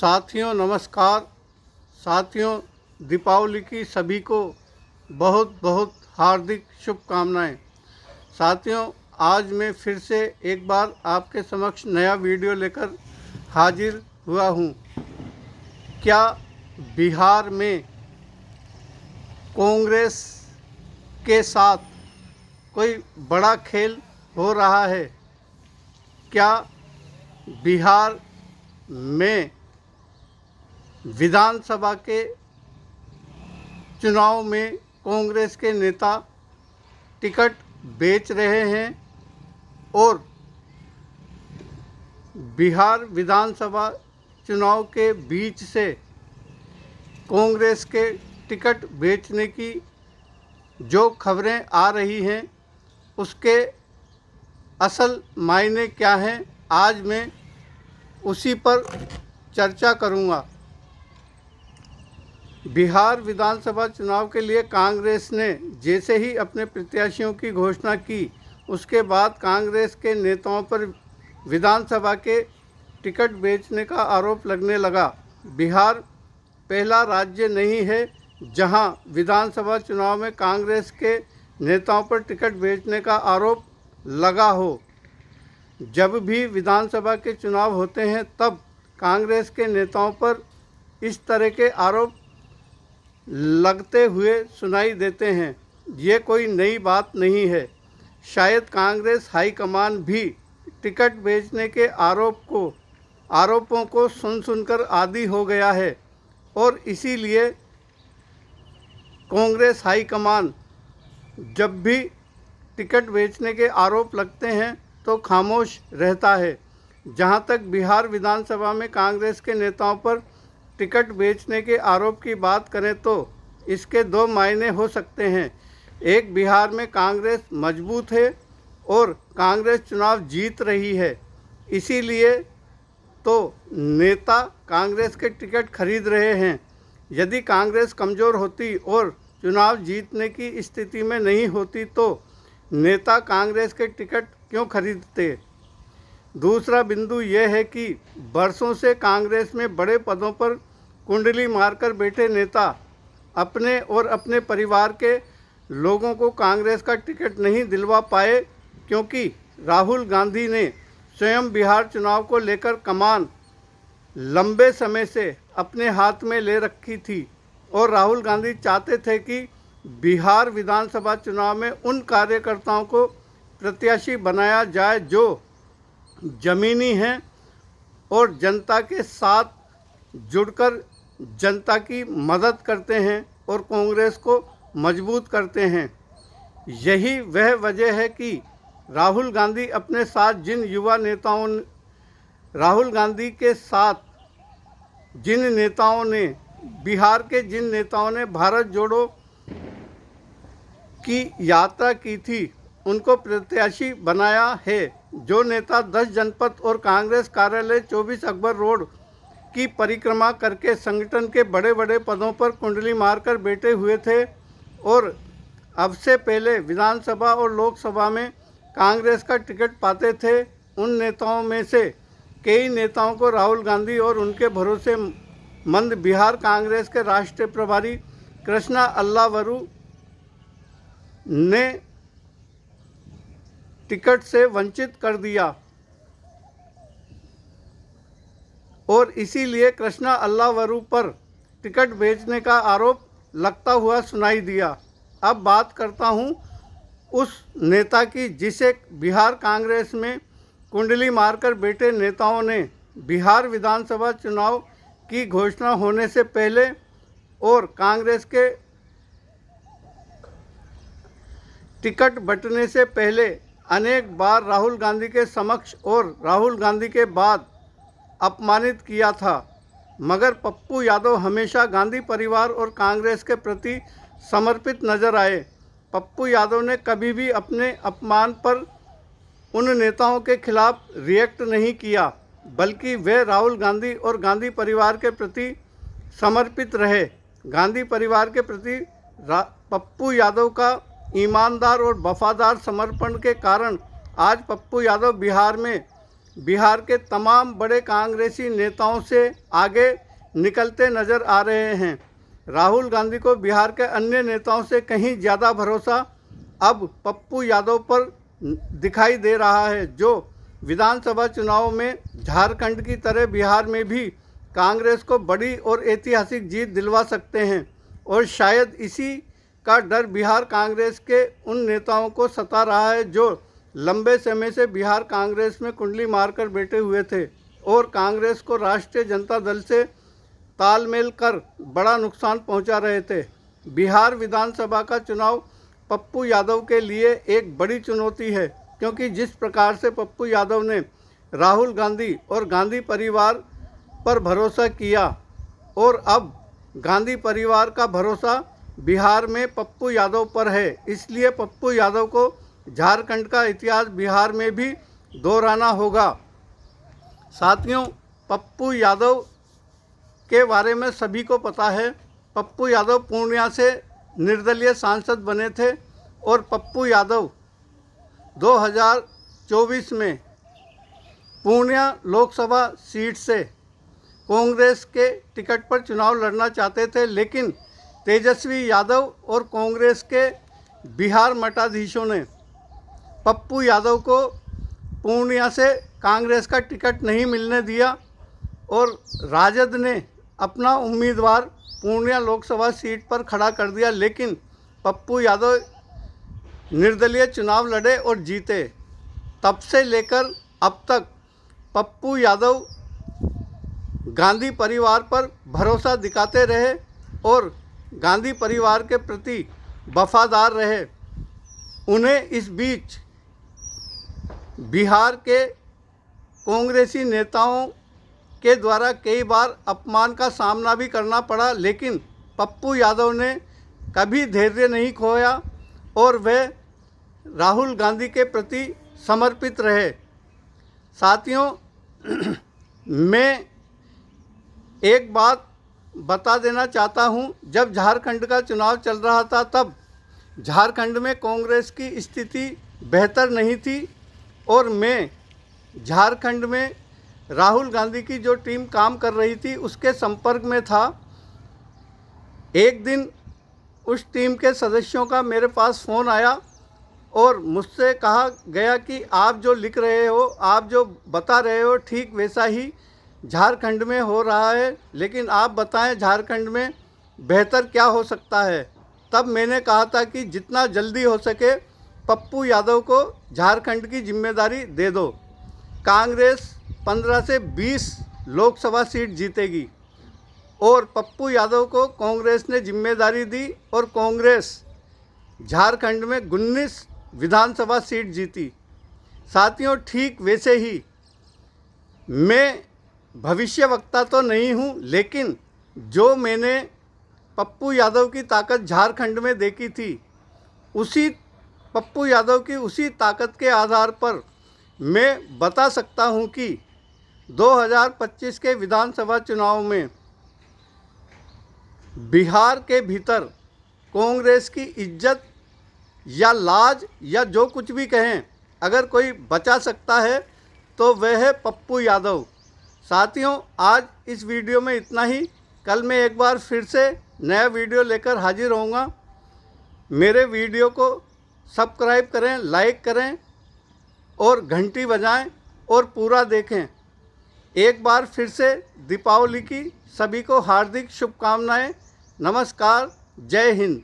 साथियों नमस्कार। साथियों, दीपावली की सभी को बहुत बहुत हार्दिक शुभकामनाएं। साथियों, आज मैं फिर से एक बार आपके समक्ष नया वीडियो लेकर हाजिर हुआ हूं। क्या बिहार में कांग्रेस के साथ कोई बड़ा खेल हो रहा है? क्या बिहार में विधानसभा के चुनाव में कांग्रेस के नेता टिकट बेच रहे हैं और बिहार विधानसभा चुनाव के बीच से कांग्रेस के टिकट बेचने की जो खबरें आ रही हैं उसके असल मायने क्या हैं, आज मैं उसी पर चर्चा करूंगा। बिहार विधानसभा चुनाव के लिए कांग्रेस ने जैसे ही अपने प्रत्याशियों की घोषणा की, उसके बाद कांग्रेस के नेताओं पर विधानसभा के टिकट बेचने का आरोप लगने लगा। बिहार पहला राज्य नहीं है जहां विधानसभा चुनाव में कांग्रेस के नेताओं पर टिकट बेचने का आरोप लगा हो। जब भी विधानसभा के चुनाव होते हैं तब कांग्रेस के नेताओं पर इस तरह के आरोप लगते हुए सुनाई देते हैं। ये कोई नई बात नहीं है। शायद कांग्रेस हाईकमान भी टिकट बेचने के आरोपों को सुनकर आदी हो गया है और इसीलिए कांग्रेस हाईकमान जब भी टिकट बेचने के आरोप लगते हैं तो खामोश रहता है। जहां तक बिहार विधानसभा में कांग्रेस के नेताओं पर टिकट बेचने के आरोप की बात करें तो इसके दो मायने हो सकते हैं। एक, बिहार में कांग्रेस मजबूत है और कांग्रेस चुनाव जीत रही है, इसीलिए तो नेता कांग्रेस के टिकट खरीद रहे हैं। यदि कांग्रेस कमज़ोर होती और चुनाव जीतने की स्थिति में नहीं होती तो नेता कांग्रेस के टिकट क्यों खरीदते? दूसरा बिंदु यह है कि बरसों से कांग्रेस में बड़े पदों पर कुंडली मारकर बैठे नेता अपने और अपने परिवार के लोगों को कांग्रेस का टिकट नहीं दिलवा पाए, क्योंकि राहुल गांधी ने स्वयं बिहार चुनाव को लेकर कमान लंबे समय से अपने हाथ में ले रखी थी और राहुल गांधी चाहते थे कि बिहार विधानसभा चुनाव में उन कार्यकर्ताओं को प्रत्याशी बनाया जाए जो जमीनी हैं और जनता के साथ जुड़कर जनता की मदद करते हैं और कांग्रेस को मजबूत करते हैं। यही वह वजह है कि राहुल गांधी के साथ जिन नेताओं ने बिहार के जिन नेताओं ने भारत जोड़ो की यात्रा की थी उनको प्रत्याशी बनाया है। जो नेता 10 जनपद और कांग्रेस कार्यालय 24 अकबर रोड की परिक्रमा करके संगठन के बड़े बड़े पदों पर कुंडली मारकर बैठे हुए थे और अब से पहले विधानसभा और लोकसभा में कांग्रेस का टिकट पाते थे, उन नेताओं में से कई नेताओं को राहुल गांधी और उनके भरोसेमंद बिहार कांग्रेस के राष्ट्रीय प्रभारी कृष्णा अल्लावरू ने टिकट से वंचित कर दिया और इसीलिए कृष्णा अल्लावरू पर टिकट बेचने का आरोप लगता हुआ सुनाई दिया। अब बात करता हूं उस नेता की जिसे बिहार कांग्रेस में कुंडली मारकर बैठे नेताओं ने बिहार विधानसभा चुनाव की घोषणा होने से पहले और कांग्रेस के टिकट बंटने से पहले अनेक बार राहुल गांधी के समक्ष और राहुल गांधी के बाद अपमानित किया था, मगर पप्पू यादव हमेशा गांधी परिवार और कांग्रेस के प्रति समर्पित नजर आए। पप्पू यादव ने कभी भी अपने अपमान पर उन नेताओं के खिलाफ रिएक्ट नहीं किया, बल्कि वे राहुल गांधी और गांधी परिवार के प्रति समर्पित रहे। गांधी परिवार के प्रति पप्पू यादव का ईमानदार और वफादार समर्पण के कारण आज पप्पू यादव बिहार में बिहार के तमाम बड़े कांग्रेसी नेताओं से आगे निकलते नजर आ रहे हैं। राहुल गांधी को बिहार के अन्य नेताओं से कहीं ज़्यादा भरोसा अब पप्पू यादव पर दिखाई दे रहा है, जो विधानसभा चुनाव में झारखंड की तरह बिहार में भी कांग्रेस को बड़ी और ऐतिहासिक जीत दिलवा सकते हैं। और शायद इसी का डर बिहार कांग्रेस के उन नेताओं को सता रहा है जो लंबे समय से बिहार कांग्रेस में कुंडली मारकर बैठे हुए थे और कांग्रेस को राष्ट्रीय जनता दल से तालमेल कर बड़ा नुकसान पहुंचा रहे थे। बिहार विधानसभा का चुनाव पप्पू यादव के लिए एक बड़ी चुनौती है, क्योंकि जिस प्रकार से पप्पू यादव ने राहुल गांधी और गांधी परिवार पर भरोसा किया और अब गांधी परिवार का भरोसा बिहार में पप्पू यादव पर है, इसलिए पप्पू यादव को झारखंड का इतिहास बिहार में भी दोहराना होगा। साथियों, पप्पू यादव के बारे में सभी को पता है। पप्पू यादव पूर्णिया से निर्दलीय सांसद बने थे और पप्पू यादव 2024 में पूर्णिया लोकसभा सीट से कांग्रेस के टिकट पर चुनाव लड़ना चाहते थे, लेकिन तेजस्वी यादव और कांग्रेस के बिहार मठाधीशों ने पप्पू यादव को पूर्णिया से कांग्रेस का टिकट नहीं मिलने दिया और राजद ने अपना उम्मीदवार पूर्णिया लोकसभा सीट पर खड़ा कर दिया, लेकिन पप्पू यादव निर्दलीय चुनाव लड़े और जीते। तब से लेकर अब तक पप्पू यादव गांधी परिवार पर भरोसा दिखाते रहे और गांधी परिवार के प्रति वफादार रहे। उन्हें इस बीच बिहार के कांग्रेसी नेताओं के द्वारा कई बार अपमान का सामना भी करना पड़ा, लेकिन पप्पू यादव ने कभी धैर्य नहीं खोया और वह राहुल गांधी के प्रति समर्पित रहे। साथियों, मैं एक बात बता देना चाहता हूं, जब झारखंड का चुनाव चल रहा था तब झारखंड में कांग्रेस की स्थिति बेहतर नहीं थी और मैं झारखंड में राहुल गांधी की जो टीम काम कर रही थी उसके संपर्क में था। एक दिन उस टीम के सदस्यों का मेरे पास फ़ोन आया और मुझसे कहा गया कि आप जो लिख रहे हो, आप जो बता रहे हो, ठीक वैसा ही झारखंड में हो रहा है, लेकिन आप बताएं झारखंड में बेहतर क्या हो सकता है। तब मैंने कहा था कि जितना जल्दी हो सके पप्पू यादव को झारखंड की जिम्मेदारी दे दो। कांग्रेस 15 से 20 लोकसभा सीट जीतेगी और पप्पू यादव को कांग्रेस ने जिम्मेदारी दी और कांग्रेस झारखंड में 19 विधानसभा सीट जीती। साथियों, ठीक वैसे ही मैं भविष्यवक्ता तो नहीं हूँ, लेकिन जो मैंने पप्पू यादव की ताकत झारखंड में देखी थी, उसी पप्पू यादव की उसी ताकत के आधार पर मैं बता सकता हूं कि 2025 के विधानसभा चुनाव में बिहार के भीतर कांग्रेस की इज्जत या लाज या जो कुछ भी कहें, अगर कोई बचा सकता है तो वह है पप्पू यादव। साथियों, आज इस वीडियो में इतना ही। कल मैं एक बार फिर से नया वीडियो लेकर हाजिर होऊंगा। मेरे वीडियो को सब्सक्राइब करें, लाइक करें और घंटी बजाएं और पूरा देखें। एक बार फिर से दीपावली की सभी को हार्दिक शुभकामनाएं। नमस्कार, जय हिंद।